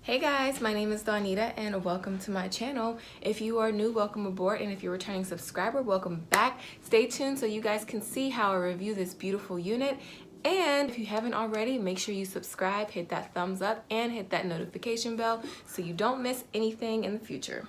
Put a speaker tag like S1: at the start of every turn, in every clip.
S1: Hey guys, my name is Donita and welcome to my channel. If you are new, welcome aboard, and if you're a returning subscriber, welcome back. Stay tuned so you guys can see how I review this beautiful unit. And if you haven't already, make sure you subscribe, hit that thumbs up, and hit that notification bell so you don't miss anything in the future.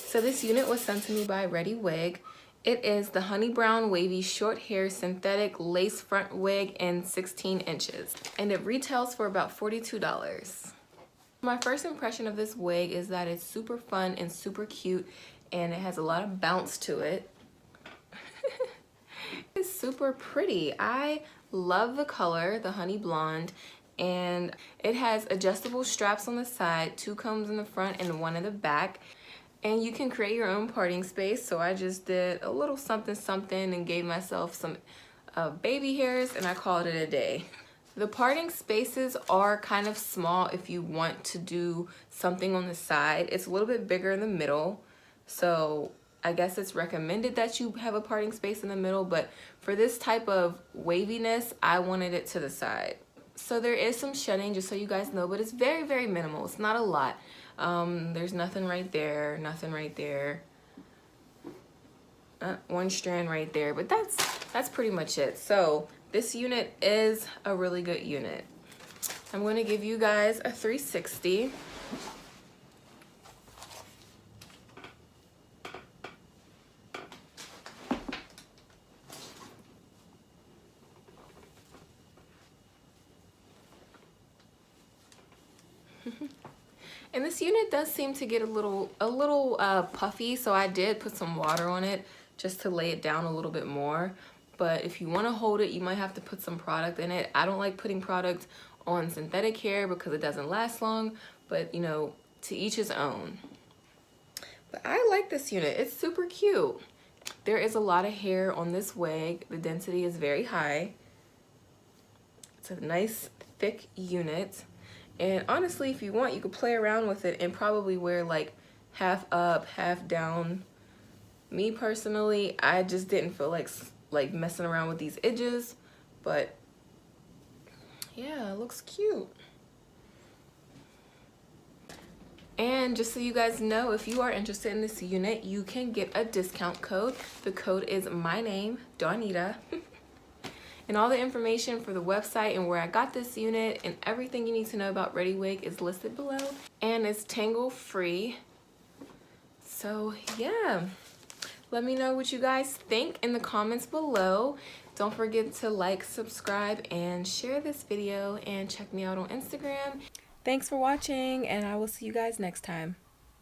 S1: So this unit was sent to me by ReadyWig. It is the Honey Brown Wavy Short Hair Synthetic Lace Front Wig in 16 inches. And it retails for about $42. My first impression of this wig is that it's super fun and super cute, and it has a lot of bounce to it. It's super pretty. I love the color, the honey blonde, and it has adjustable straps on the side, 2 combs in the front and 1 in the back. And you can create your own parting space, so I just did a little something something and gave myself some baby hairs, and I called it a day. The parting spaces are kind of small if you want to do something on the side. It's a little bit bigger in the middle, so I guess it's recommended that you have a parting space in the middle, but for this type of waviness, I wanted it to the side. So there is some shedding, just so you guys know, but it's very, very minimal. It's not a lot. There's nothing right there, nothing right there. 1 strand right there, but that's pretty much it. So this unit is a really good unit. I'm going to give you guys a 360. And this unit does seem to get a little puffy, so I did put some water on it just to lay it down a little bit more. But if you want to hold it, you might have to put some product in it. I don't like putting product on synthetic hair because it doesn't last long, but you know, to each his own. But I like this unit. It's super cute. There is a lot of hair on this wig. The density is very high. It's a nice thick unit. And honestly, if you want, you could play around with it and probably wear like half up, half down. Me personally, I just didn't feel like messing around with these edges, but yeah, it looks cute. And just so you guys know, if you are interested in this unit, you can get a discount code. The code is my name, Donita. And all the information for the website and where I got this unit and everything you need to know about ReadyWig is listed below. And it's tangle free. So yeah, let me know what you guys think in the comments below. Don't forget to like, subscribe, and share this video, and check me out on Instagram. Thanks for watching, and I will see you guys next time.